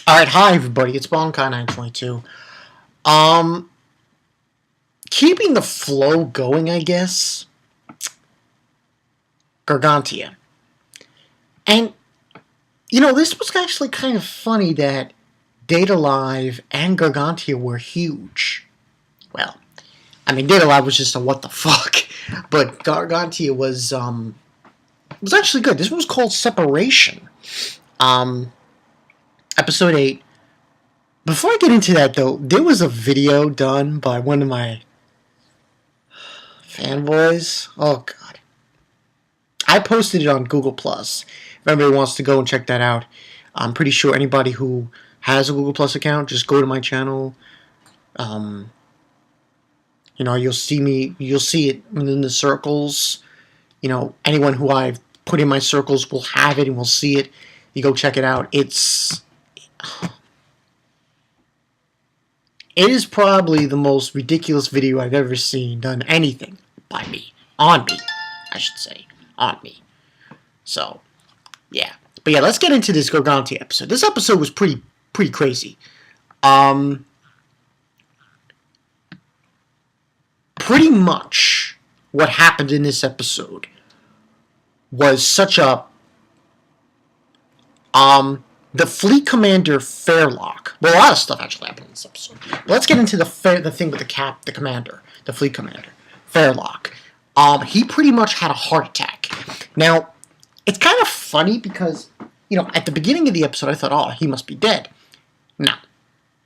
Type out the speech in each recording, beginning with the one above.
Alright, hi everybody, it's Bonkai922. Um, Keeping the flow going, I guess. Gargantia. And, this was actually kind of funny that Data Live and Gargantia were huge. Well, Data Live was just a what the fuck, but Gargantia was actually good. This one was called Separation. Episode 8. Before I get into that, though, there was a video done by one of my fanboys. Oh, God. I posted it on Google+. If anybody wants to go and check that out, I'm pretty sure anybody who has a Google+ account, just go to my channel. You'll see it within the circles. Anyone who I've put in my circles will have it and will see it. You go check it out. It is probably the most ridiculous video I've ever seen done anything by me. On me, I should say. On me. So, yeah. But yeah, let's get into this Gargantia episode. This episode was pretty crazy. Pretty much what happened in this episode was such a the fleet commander Fairlock. Well, a lot of stuff actually happened in this episode. But let's get into the thing with the commander, the fleet commander Fairlock. He pretty much had a heart attack. Now, it's kind of funny because at the beginning of the episode I thought, oh, he must be dead. No,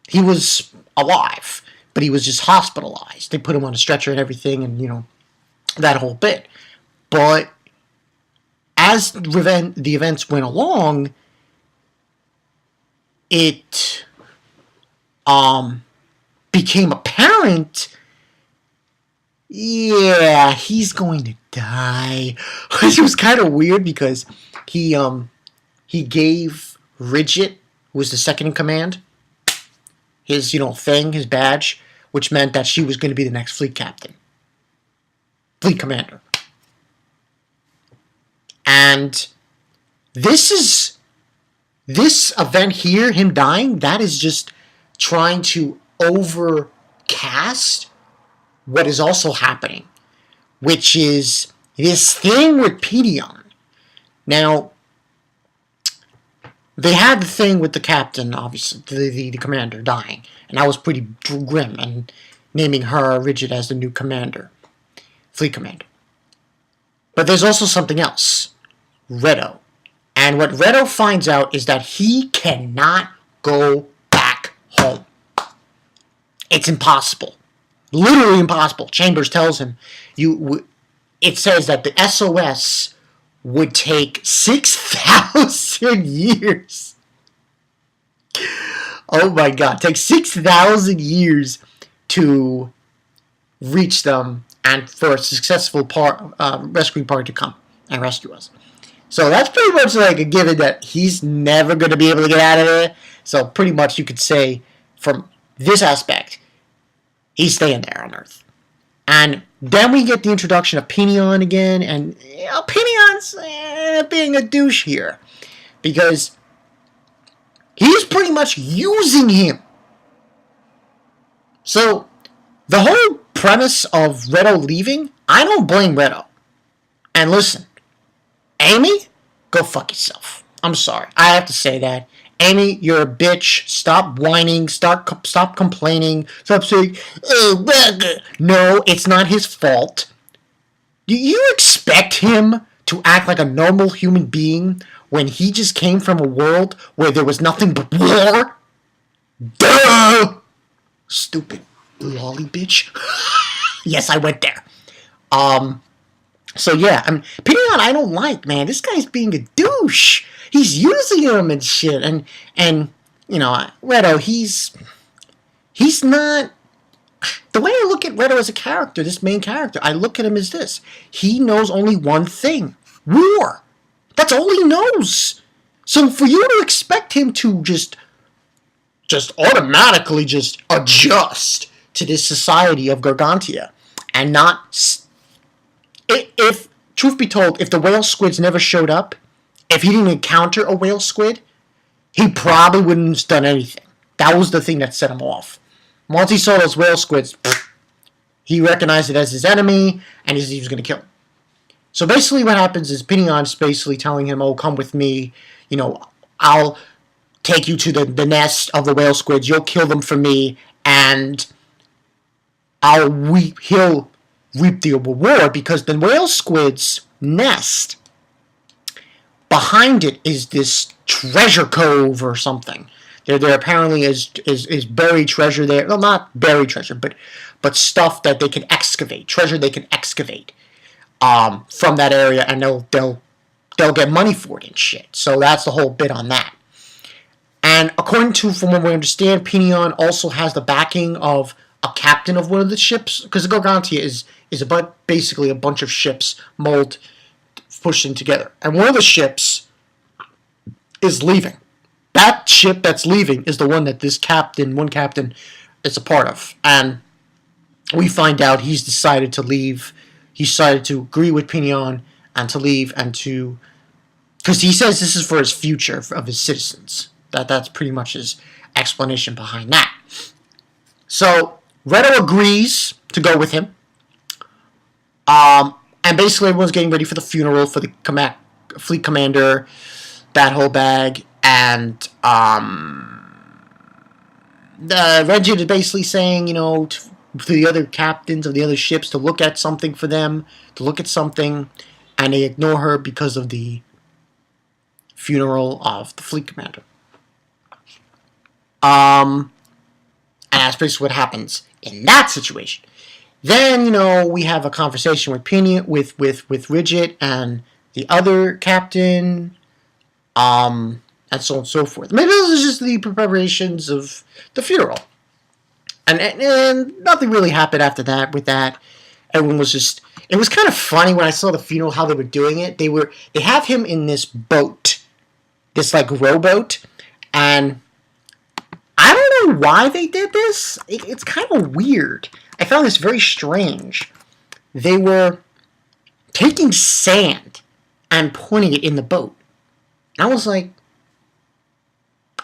he was alive, but he was just hospitalized. They put him on a stretcher and everything, and that whole bit. But as the events went along, it became apparent, yeah, he's going to die. Which was kind of weird because he gave Ridget, who was the second in command, his thing, his badge, which meant that she was going to be the next fleet commander. And this event here, him dying, that is just trying to overcast what is also happening, which is this thing with pinon. Now, they had the thing with the captain, obviously, the commander dying, and that was pretty grim, and naming her Ridget as the new fleet commander. But there's also something else, Redo. And what Redo finds out is that he cannot go back home. It's impossible. Literally impossible. Chambers tells him, it says that the SOS would take 6,000 years. Oh my God. Take 6,000 years to reach them and for a successful rescue party to come and rescue us. So that's pretty much like a given that he's never going to be able to get out of there. So pretty much you could say from this aspect, he's staying there on Earth. And then we get the introduction of Pinon again. And Pinion's being a douche here. Because he's pretty much using him. So the whole premise of Redo leaving, I don't blame Redo. And listen, Amy, go fuck yourself. I'm sorry. I have to say that. Amy, you're a bitch. Stop whining. Stop complaining. Stop saying, no, it's not his fault. Do you expect him to act like a normal human being when he just came from a world where there was nothing but war? Duh! Stupid lolly bitch. Yes, I went there. So yeah, Pinon I don't like, man. This guy's being a douche. He's using him and shit. And Redo, he's not. The way I look at Redo as a character, this main character, I look at him as this. He knows only one thing. War. That's all he knows. So for you to expect him to just automatically just adjust to this society of Gargantia and not. If, truth be told, if the whale squids never showed up, if he didn't encounter a whale squid, he probably wouldn't have done anything. That was the thing that set him off. Once he saw those whale squids, he recognized it as his enemy, and he was going to kill him. So basically what happens is Pinion's basically telling him, oh, come with me, I'll take you to the nest of the whale squids, you'll kill them for me, and he'll reap the reward, because the whale squid's nest, behind it is this treasure cove or something. There apparently is buried treasure there. Well, not buried treasure, but stuff that they can excavate, treasure they can excavate from that area, and they'll get money for it and shit. So that's the whole bit on that. And according to, from what we understand, Pinon also has the backing of a captain of one of the ships, because the Gargantia is basically a bunch of ships pushed in together, and one of the ships is leaving. That ship that's leaving is the one that one captain, is a part of, and we find out he's decided to leave. He decided to agree with Pinon and to leave, and because he says this is for his future of his citizens. That's pretty much his explanation behind that. So Redo agrees to go with him. And basically everyone's getting ready for the funeral for the fleet commander, that whole bag, and Regid is basically saying, to the other captains of the other ships to look at something for them, and they ignore her because of the funeral of the fleet commander. And that's basically what happens in that situation. Then, we have a conversation with Pinon, with Rigid and the other captain, and so on and so forth. Maybe this is just the preparations of the funeral. And nothing really happened after that with that. Everyone was just... It was kind of funny when I saw the funeral, how they were doing it. They have him in this boat, this, rowboat, and I don't know why they did this. It's kind of weird. I found this very strange. They were taking sand and putting it in the boat. I was like...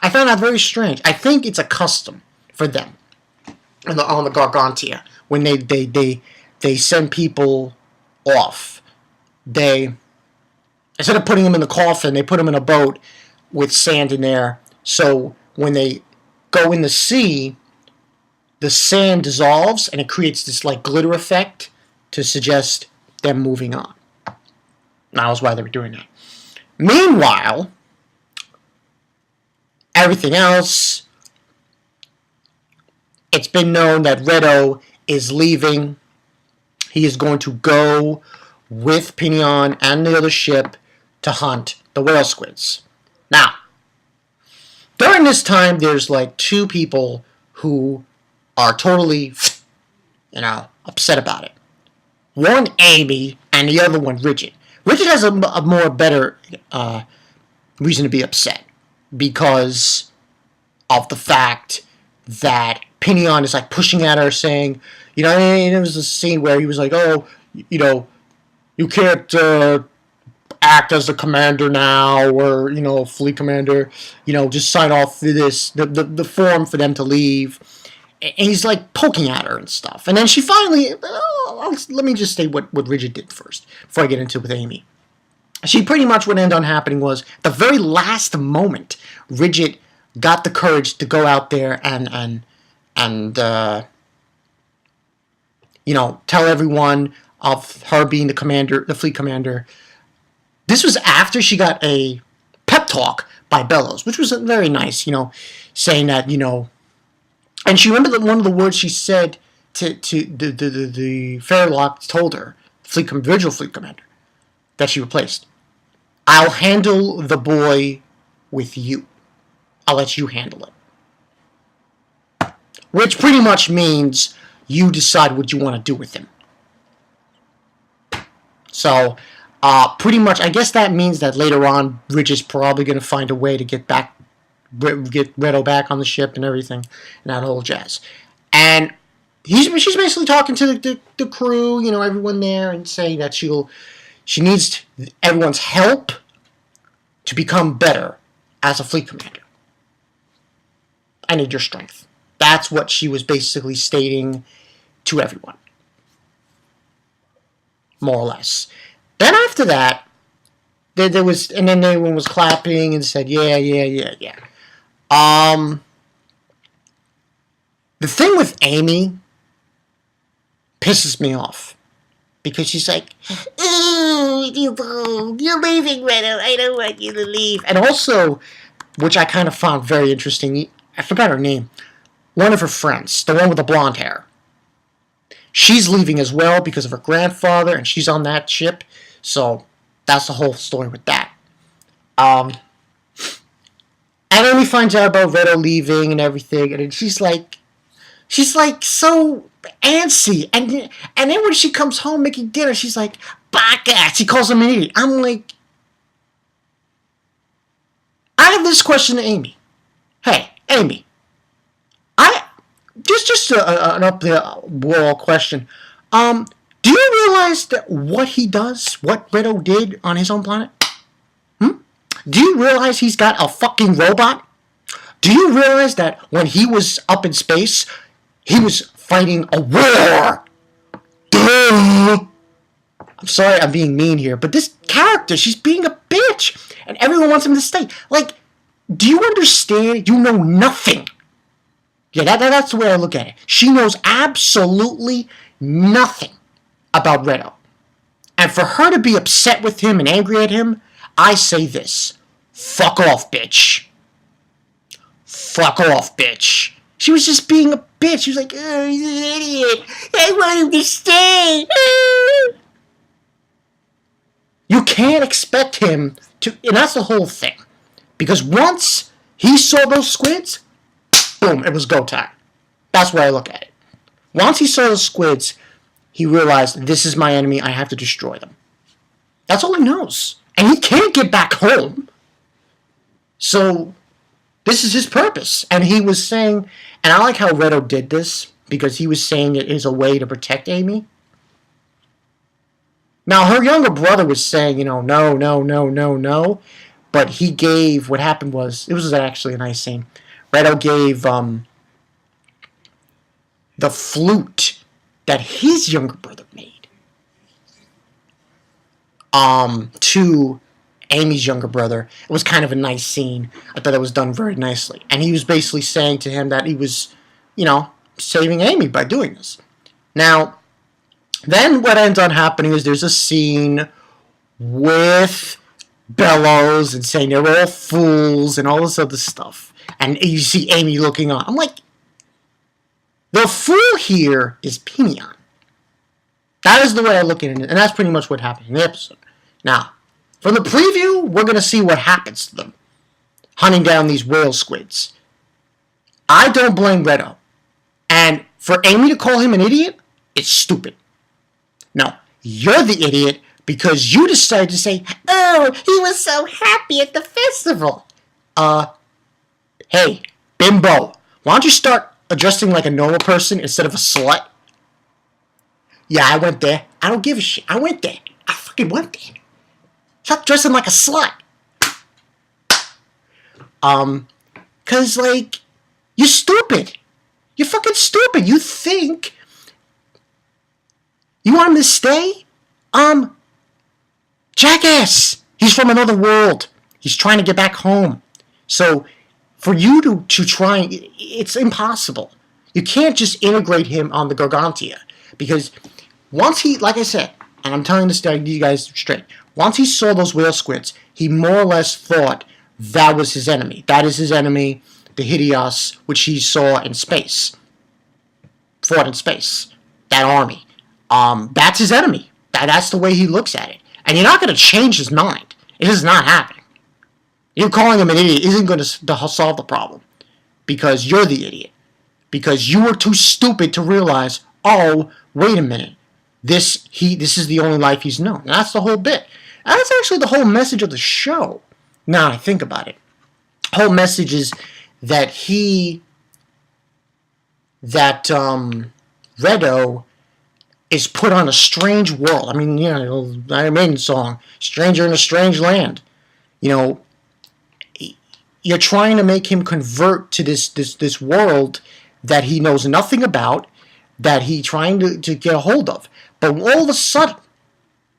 I found that very strange. I think it's a custom for them on the Gargantia. When they send people off, they, instead of putting them in the coffin, they put them in a boat with sand in there. So when they go in the sea, the sand dissolves and it creates this glitter effect to suggest them moving on. That was why they were doing that. Meanwhile, everything else, it's been known that Redo is leaving. He is going to go with Pinon and the other ship to hunt the whale squids. Now, during this time, there's two people who are totally, upset about it. One, Amy, and the other one, Rigid. Rigid has a better reason to be upset because of the fact that Pinon is pushing at her, saying, and there was a scene where he was like, oh, you can't act as the commander now, or, fleet commander, just sign off for this, the form for them to leave. And he's poking at her and stuff. And then she finally, let me just say what Rigid did first, before I get into it with Amy. She pretty much, what ended up happening was, the very last moment, Rigid got the courage to go out there and tell everyone of her being the commander, the fleet commander. This was after she got a pep talk by Bellows, which was very nice, saying that, and she remembered that one of the words she said to the Fairlock told her, Virgil fleet commander, that she replaced. I'll handle the boy with you. I'll let you handle it. Which pretty much means you decide what you want to do with him. So, pretty much, I guess that means that later on, Ridge is probably going to find a way to get Redo back on the ship and everything, and that whole jazz. And she's basically talking to the crew, everyone there, and saying that she needs everyone's help to become better as a fleet commander. I need your strength. That's what she was basically stating to everyone. More or less. Then after that, there was, and then everyone was clapping and said, yeah. The thing with Amy pisses me off. Because she's like, ooh, you're leaving, Renault. I don't want you to leave. And also, which I kind of found very interesting, I forgot her name. One of her friends, the one with the blonde hair. She's leaving as well because of her grandfather, and she's on that ship. So, that's the whole story with that. And then we find out about Renault leaving and everything, and she's like so antsy, and then when she comes home making dinner, she's like, baka. She calls him an idiot. I'm like, I have this question to Amy. Hey, Amy, just an up the wall question. Do you realize that what he does, what Renault did on his own planet? Do you realize he's got a fucking robot? Do you realize that when he was up in space, he was fighting a war? Duh! I'm sorry I'm being mean here, but this character, she's being a bitch, and everyone wants him to stay. Like, do you understand? You know nothing. Yeah, that's the way I look at it. She knows absolutely nothing about Renault. And for her to be upset with him and angry at him, I say this. Fuck off, bitch. Fuck off, bitch. She was just being a bitch. She was like, oh, he's an idiot. I want him to stay. You can't expect him to, and that's the whole thing. Because once he saw those squids, boom, it was go time. That's where I look at it. Once he saw those squids, he realized, this is my enemy, I have to destroy them. That's all he knows. And he can't get back home. So, this is his purpose. And he was saying, and I like how Renault did this, because he was saying it is a way to protect Amy. Now, her younger brother was saying, no. But he gave, what happened was, it was actually a nice scene. Renault gave the flute that his younger brother made to Amy's younger brother. It was kind of a nice scene. I thought it was done very nicely. And he was basically saying to him that he was, saving Amy by doing this. Now, then what ends on happening is there's a scene with Bellows and saying they're all fools and all this other stuff. And you see Amy looking on. I'm like, the fool here is Pinon. That is the way I look at it, and that's pretty much what happened in the episode. Now, from the preview, we're going to see what happens to them, hunting down these whale squids. I don't blame Renault. And for Amy to call him an idiot, it's stupid. No, you're the idiot because you decided to say, oh, he was so happy at the festival. Hey, bimbo, why don't you start addressing like a normal person instead of a slut? Yeah, I went there. I don't give a shit. I went there. I fucking went there. Stop dressing like a slut. Cause like, you're stupid. You're fucking stupid. You think you want him to stay? Jackass. He's from another world. He's trying to get back home. So, for you to try, it's impossible. You can't just integrate him on the Gargantia. Because once he, like I said, and I'm telling this to you guys straight, once he saw those whale squids, he more or less thought that was his enemy. That is his enemy, the Hideos, which he saw in space. Fought in space. That army. That's his enemy. That's the way he looks at it. And you're not going to change his mind. It is not happening. You calling him an idiot isn't going to solve the problem. Because you're the idiot. Because you were too stupid to realize, oh, wait a minute. This is the only life he's known. And that's the whole bit. And that's actually the whole message of the show. Now I think about it. The whole message is that Renault is put on a strange world. I mean, Iron Maiden song, Stranger in a Strange Land. you're trying to make him convert to this world that he knows nothing about, that he's trying to get a hold of. But all of a sudden,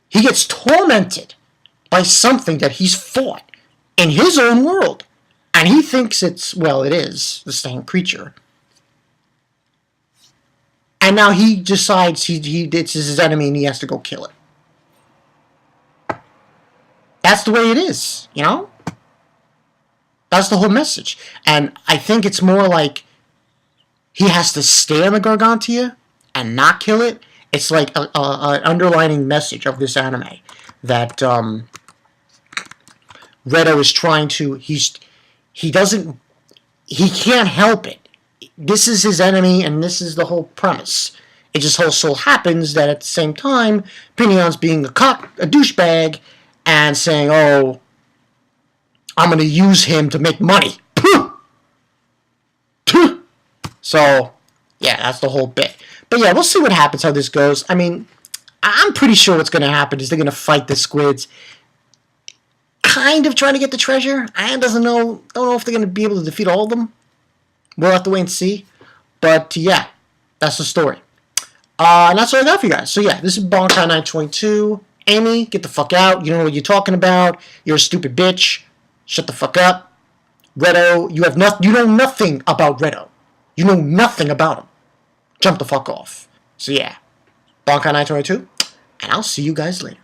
he gets tormented by something that he's fought in his own world. And he thinks it's, well, it is the same creature. And now he decides it's his enemy and he has to go kill it. That's the way it is, you know? That's the whole message. And I think it's more like he has to stay on the Gargantia and not kill it. It's like an underlining message of this anime that Redo is trying to... He can't help it. This is his enemy, and this is the whole premise. It just so happens that at the same time, Pinion's being a douchebag, and saying, oh, I'm going to use him to make money. So, yeah, that's the whole bit. But yeah, we'll see what happens, how this goes. I mean, I'm pretty sure what's going to happen is they're going to fight the squids, kind of trying to get the treasure. I don't know if they're going to be able to defeat all of them. We'll have to wait and see. But yeah, that's the story. And that's all I got for you guys. So yeah, this is Bonkai 922. Amy, get the fuck out. You don't know what you're talking about. You're a stupid bitch. Shut the fuck up. Redo, you know nothing about Redo. You know nothing about him. Jump the fuck off. So yeah, Bonkai 922, and I'll see you guys later.